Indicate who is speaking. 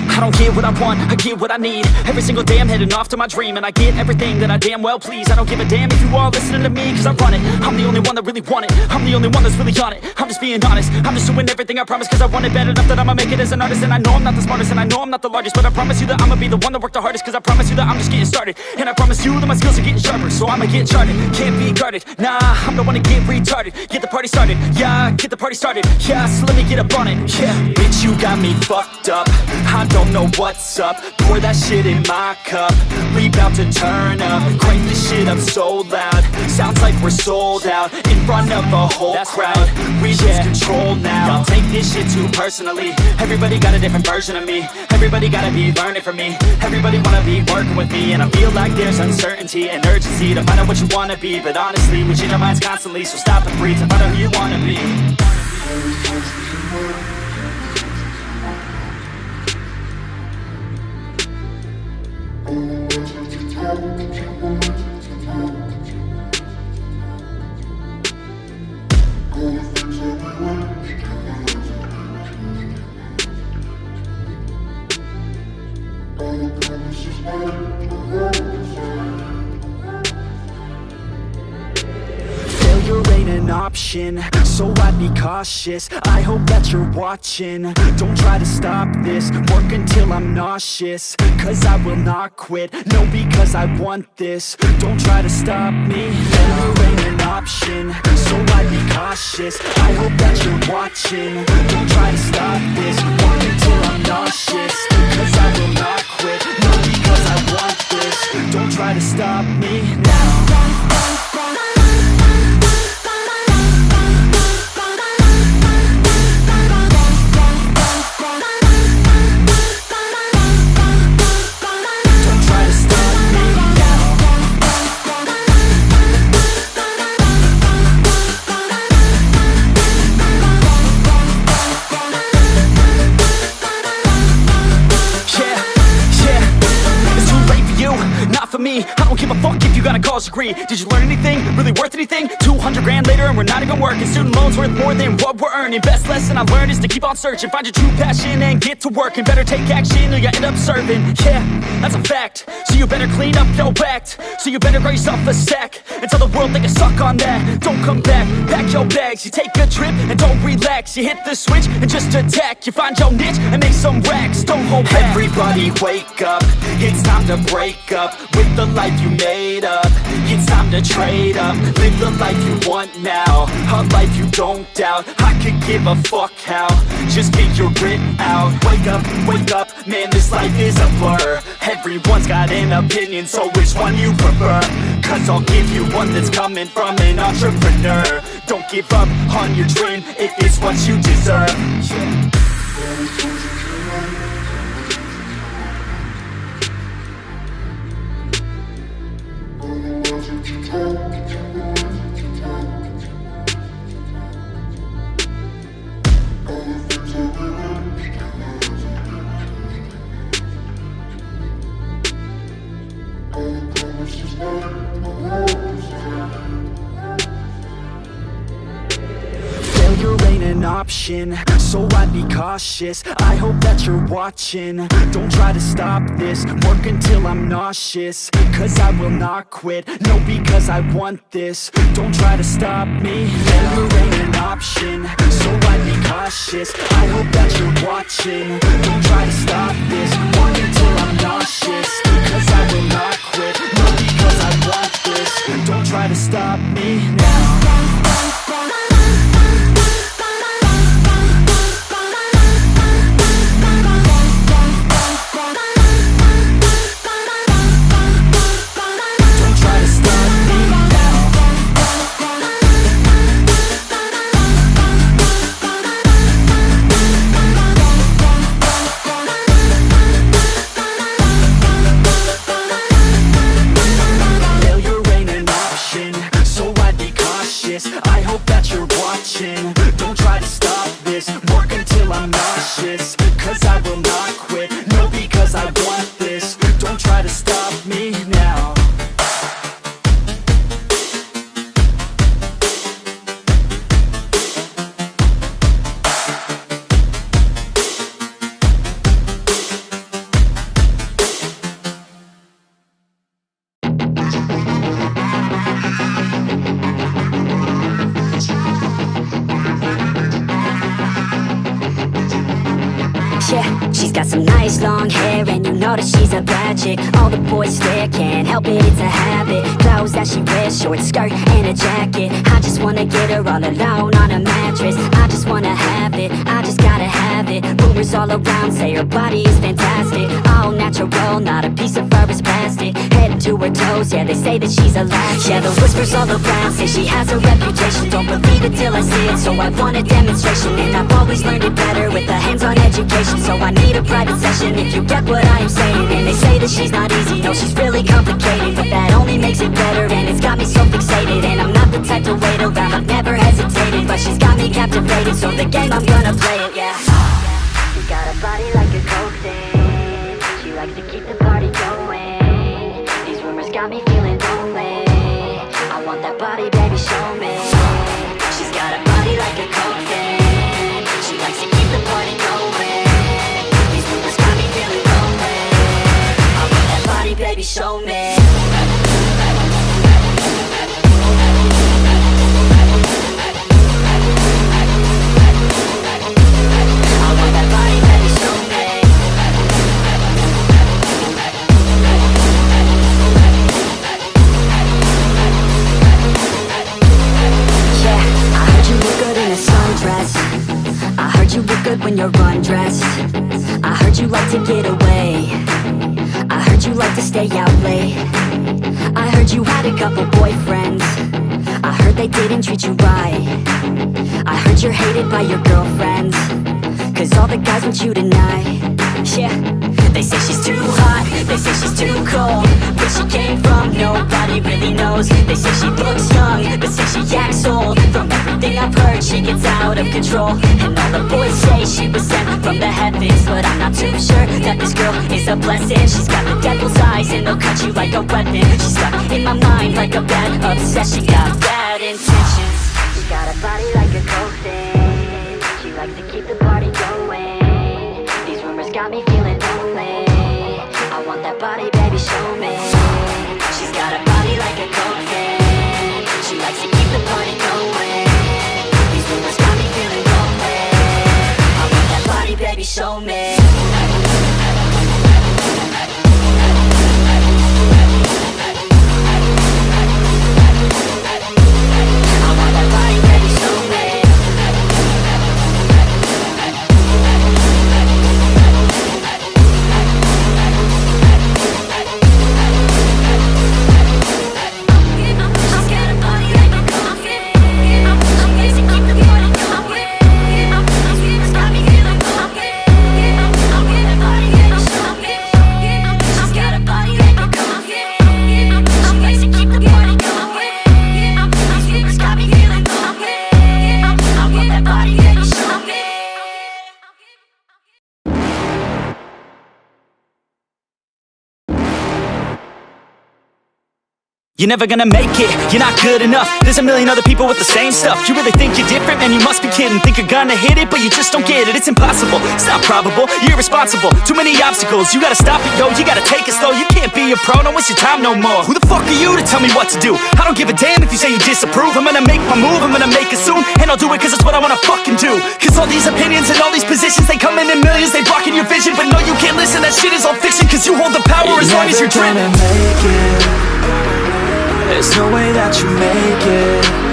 Speaker 1: I don't get what I want, I get what I need. Every single day I'm heading off to my dream, and I get everything that I damn well please. I don't give a damn if you all listening to me, cause I run it. I'm the only one that really want it, I'm the only one that's really on it. I'm just being honest, I'm just doing everything I promise, cause I want it bad enough that I'ma make it as an artist. And I know I'm not the smartest, and I know I'm not the largest, but I promise you that I'ma be the one that worked the hardest. Cause I promise you that I'm just getting started, and I promise you that my skills are getting sharper. So I'ma get charted, can't be guarded. Nah, I'm the one to get retarded. Get the party started, yeah, get the party started. Yeah, so let me get up on it, yeah. Bitch, you got me fucked up, I don't know what's up. Pour that shit in my cup, we bout to turn up. Crank this shit up so loud, sounds like we're sold out. In front of a whole crowd, we lose control now. Y'all take this shit too personally, everybody got a different version of me. Everybody gotta be learning from me, everybody wanna be working with me. And I feel like there's uncertainty and urgency to find out what you wanna be. But honestly, we change our minds constantly, so stop and breathe to find out who you wanna be. Failure ain't an option, so I'd be cautious. I hope that you're watching, don't try to stop this. Work until I'm nauseous, cause I will not quit. No, because I want this, don't try to stop me. Failure ain't an option, so I'd be cautious. I hope that you're watching, don't try to stop this. Work until I'm nauseous, cause I will not quit. No, because I want this, don't try to stop me now. I don't give a fuck if you got a college degree. Did you learn anything? Really worth anything? 200 grand later and we're not even working. Student loans worth more than what we're earning. Best lesson I learned is to keep on searching. Find your true passion and get to work. And better take action or you end up serving. Yeah, that's a fact. So you better clean up your act. So you better grow yourself a sack and tell the world they can suck on that. Don't come back, pack your bags. You take a trip and don't relax. You hit the switch and just attack. You find your niche and make some racks. Don't hold back. Everybody wake up, it's time to break up with the life you made up. It's time to trade up, live the life you want now, a life you don't doubt. I could give a fuck how, just get your grit out. Wake up, man, this life is a blur. Everyone's got an opinion, so which one you prefer? Cause I'll give you one that's coming from an entrepreneur. Don't give up on your dream if it's what you deserve. Failure ain't an option, so I'd be cautious. I hope that you're watching, don't try to stop this. Work until I'm nauseous, cause I will not quit. No, because I want this, don't try to stop me. Failure ain't an option, so I'd be cautious. I hope that you're watching, don't try to stop this. Work until I'm nauseous, cause I will not quit. No, because I want this, don't try to stop me now. ambitious, cause I will not quit. No, because I want this. Don't try to stop me now.
Speaker 2: Yeah, she's got some nice long hair, and you know that she's a bad chick. All the boys stare, can't help it, it's a habit. Clothes that she wears, short skirt and a jacket. I just wanna get her all alone on a mattress. I just wanna have it, I just gotta have it. Rumors all around say her body is fantastic. All natural, not a piece of fur is plastic. Head to her toes, yeah, they say that she's a latch. Yeah, the whispers all around say she has a reputation. Don't believe it till I see it, so I want a demonstration. And I've always learned it better with a hands-on education. So I need a private session if you get what I am saying. And they say that she's not easy, no, she's really complicated. But that only makes it better, and it's got me so fixated. And I'm not the type to wait around, I've never hesitated. But she's got me captivated, so the game, I'm gonna play it, yeah. She got a body like a coke thing. She likes to keep the party going. These rumors got me feeling lonely. I want that body, baby, show me. She's got a body like a coke thing. She likes to keep the party going. These rumors got me feeling lonely. I want that body, baby, show me. When you're undressed, I heard you like to get away. I heard you like to stay out late. I heard you had a couple boyfriends. I heard they didn't treat you right. I heard you're hated by your girlfriends, cause all the guys want you tonight. Yeah, they say she's too hot, they say she's too cold. Where she came from, nobody really knows. They say she looks young, but say she acts old. From everything I've heard, she gets out of control. And all the boys say she was sent from the heavens, but I'm not too sure that this girl is a blessing. She's got the devil's eyes and they'll cut you like a weapon. She's stuck in my mind like a bad obsession. Got bad intentions. She got a body like a coke thing. She likes to keep the party going. These rumors got me feeling lonely. I want that body, baby, show me. She's got a body like a coke thing. She likes to keep the party going. These rumors got me feeling lonely. I want that body, baby, show me.
Speaker 1: You're never gonna make it, you're not good enough. There's a million other people with the same stuff. You really think you're different? Man, you must be kidding. Think you're gonna hit it, but you just don't get it. It's impossible, it's not probable, you're irresponsible. Too many obstacles, you gotta stop it, yo. You gotta take it slow, you can't be a pro, don't waste your time no more. Who the fuck are you to tell me what to do? I don't give a damn if you say you disapprove. I'm gonna make my move, I'm gonna make it soon. And I'll do it cause it's what I wanna fucking do. Cause all these opinions and all these positions, they come in millions, they blocking your vision. But no, you can't listen, that shit is all fiction. Cause you hold the power as long as you're dreaming.
Speaker 3: Make it. There's no way that you make it.